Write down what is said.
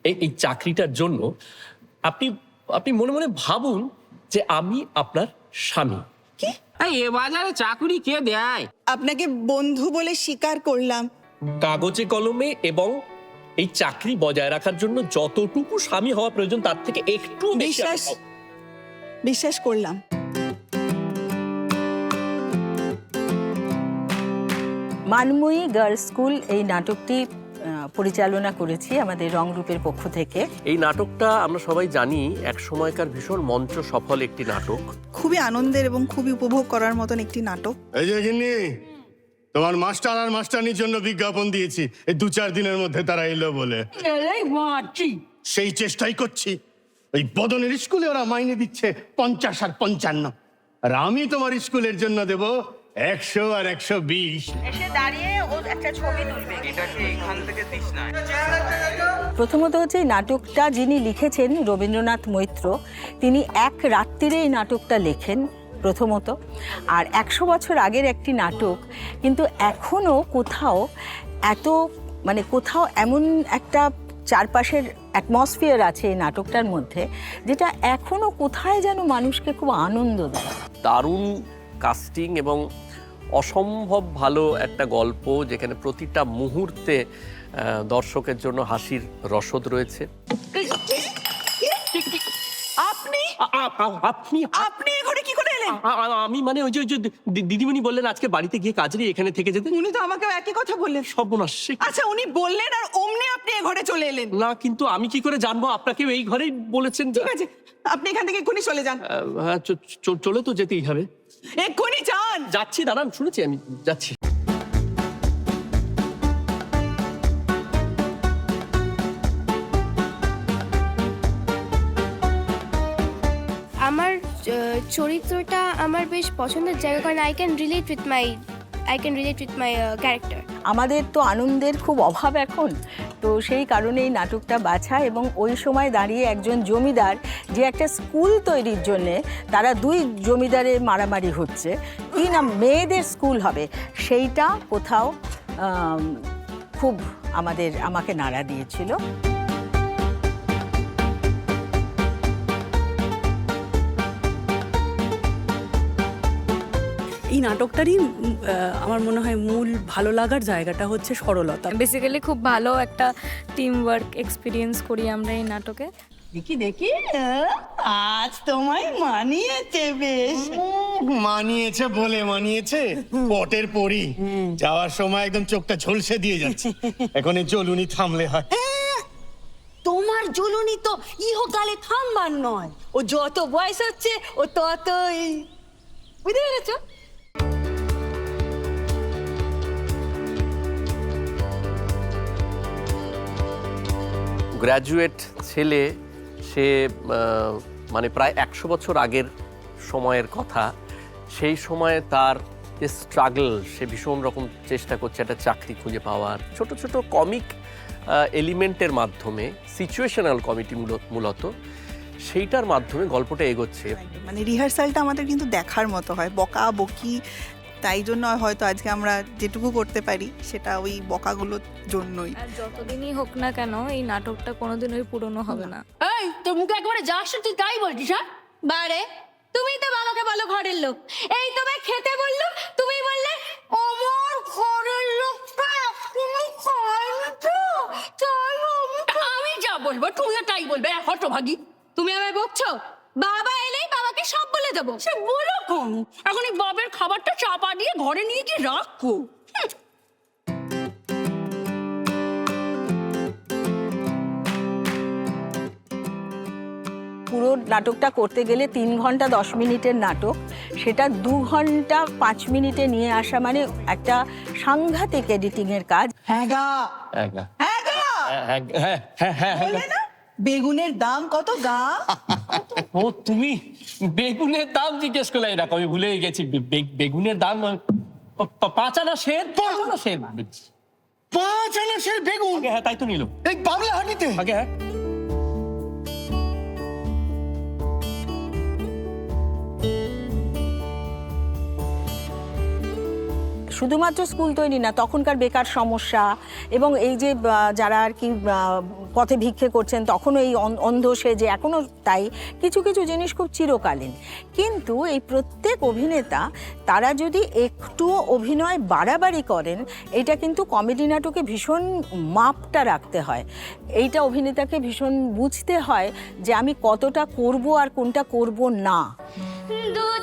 এই চাকরিটার জন্য আপনি আপনি মনে মনে ভাবুন যে আমি আপনার স্বামী। এ বাজারে চাকুরি কে দেয়? আপনাকে বন্ধু বলে স্বীকার করলাম। কাগজে কলমে এবং এই চাকরি বজায় রাখার জন্য যতটুকু স্বামী হওয়া প্রয়োজন তার থেকে একটু বিশ্বাস করলাম। মানময়ী গার্লস স্কুল এই নাটকটি পরিচালনা করেছি আমাদের রংরূপের পক্ষ থেকে। এই নাটকটা আমরা সবাই জানি এক সময়কার ভীষণ মঞ্চ সফল একটি নাটক, খুবই আনন্দের এবং খুবই উপভোগ করার মতন একটি নাটক। এই যে গিন্নি, তোমার মাস্টার আর মাস্টারনির জন্য বিজ্ঞাপন দিয়েছি, এই 2-4 দিনের মধ্যে তারা এলো বলে। সেই চেষ্টাই করছি। ওই বদনের স্কুলে ওরা মাইনে দিচ্ছে 50 আর 55, আর আমি তোমার স্কুলের জন্য দেব 100 আর 120। এসে দাঁড়িয়ে ও একটা ছবি তুলবে। এটাকে এখান থেকে দিস না। প্রথমত হচ্ছে এই নাটকটা যিনি লিখেছেন রবীন্দ্রনাথ মৈত্র, তিনি এক রাত্রিরে এই নাটকটা লেখেন প্রথমত। আর 100 বছর আগের একটি নাটক, কিন্তু এখনো কোথাও কোথাও এমন একটা চারপাশের অ্যাটমসফিয়ার আছে এই নাটকটার মধ্যে, যেটা এখনো কোথায় যেন মানুষকে খুব আনন্দ দেয়। দারুণ কাস্টিং এবং অসম্ভব ভালো একটা গল্প, যেখানে প্রতিটা মুহূর্তে দর্শকের জন্য হাসির রসদ রয়েছে। আপনি আপনি আপনি এখানে কি করে এলেন? আমি মানে ওই যে দিদিমণি বললেন আজকে বাড়িতে গিয়ে কাজ নেই, এখানে থেকে যেতে। উনি তো আমাকে একই কথা বললেন। সর্বনাশ। আচ্ছা, উনি বললেন আর অমনি আপনি এ ঘরে চলে এলেন? না, কিন্তু আমি কি করে জানবো? আপনাকে এই ঘরেই বলেছেন। ঠিক আছে, আপনি এখান থেকে এক্ষুনি চলে যান। হ্যাঁ, চলে তো যেতেই হবে। এক্ষুনি যান। যাচ্ছি, দাঁড়ান, শুনেছি, আমি যাচ্ছি। আমার চরিত্রটা আমার বেশ পছন্দের জায়গা, কারণ I can relate with my character. আমাদের তো আনন্দের খুব অভাব এখন, তো সেই কারণে এই নাটকটা বাছা। এবং ওই সময় দাঁড়িয়ে একজন জমিদার, যে একটা স্কুল তৈরির জন্যে তারা 2 জমিদারের মারামারি হচ্ছে, কি না মেয়েদের স্কুল হবে, সেইটা কোথাও খুব আমাকে নাড়া দিয়েছিল। এই নাটকটারই আমার মনে হয় মূল ভালো লাগার জায়গাটা হচ্ছে সরলতা। বেসিক্যালি খুব ভালো একটা টিম ওয়ার্ক এক্সপিরিয়েন্স করি আমরা এই নাটকে। দেখি আজ তোমায় মানিয়েছে বেশ। মানিয়েছে বলে মানিয়েছে, পটের পরি যাওয়ার সময় একদম চোখটা ঝলসে দিয়ে যাচ্ছে। এখন এই জ্বলুনি থামলে হয়। তোমার জ্বলুনি তো ইহকালে থামবার নয়, ও যত বয়স হচ্ছে ও ততই, বুঝতে পেরেছো? গ্র্যাজুয়েট ছেলে, সে মানে প্রায় 100 বছর আগের সময়ের কথা। সেই সময়ে তার যে স্ট্রাগল, সে ভীষণ রকম চেষ্টা করছে একটা চাকরি খুঁজে পাওয়ার। ছোট ছোট কমিক এলিমেন্টের মাধ্যমে, সিচুয়েশনাল কমেডি মূলত, সেইটার মাধ্যমে গল্পটা এগোচ্ছে। মানে রিহার্সালটা আমাদের কিন্তু দেখার মতো হয়, বকা বকি। তাই জন্য হয়তো আজকে আমরা যেটুকু করতে পারি সেটা ওই বকাগুলোর জন্যই। আর যতদিনই হোক না কেন এই নাটকটা কোনোদিনই পুরনো হবে না। এই তোর মুখে একেবারে যা আসছে তুই তাই বলছিস? হ্যাঁ বারে, তুমি তো বাবাকে বলো ঘরের লোক, এই তোমায় খেতে বললো, তুমি বললে আমার ঘরের লোকটা এখনো খায়নি তো, তাই আমি যা বলবো তুমিও তাই বলবে। হতভাগী, তুমি আমায় বকছো? বাবা এলেই বাবাকে সব বলে দেবো। সে বলো কোন, এখন এই বাবের খাবারটা চাপা দিয়ে ঘরে নিয়ে গিয়ে রাখো। পুরো নাটকটা করতে গেলে 3 ঘন্টা 10 মিনিটের নাটক, সেটা 2 ঘন্টা 5 মিনিটে নিয়ে আসা মানে একটা সাংঘাতিক এডিটিংয়ের কাজ। হ্যাঁ গা, হ্যাঁ গা, হ্যাঁ গা, বললে না বেগুনের দাম কত গা? ও, তুমি বেগুনের দাম জিজ্ঞেস করলে, এরকম আমি ভুলে গেছি। বেগুনের দাম 5 আনা সের। 5 আনা সের 5 আনা সের বেগুন? হ্যাঁ, তাই তো নিল এই বাবলাহাটিতে আগে। হ্যাঁ, শুধুমাত্র স্কুল তৈরি না, তখনকার বেকার সমস্যা এবং এই যে যারা আর কি পথে ভিক্ষে করছেন তখনও এই অন্ধ সেজে, এখনও তাই, কিছু কিছু জিনিস খুব চিরকালীন। কিন্তু এই প্রত্যেক অভিনেতা তারা যদি একটু অভিনয় বাড়াবাড়ি করেন, এটা কিন্তু কমেডি নাটকে ভীষণ মাপটা রাখতে হয়। এইটা অভিনেতাকে ভীষণ বুঝতে হয় যে আমি কতটা করব আর কোনটা করব না। দুধ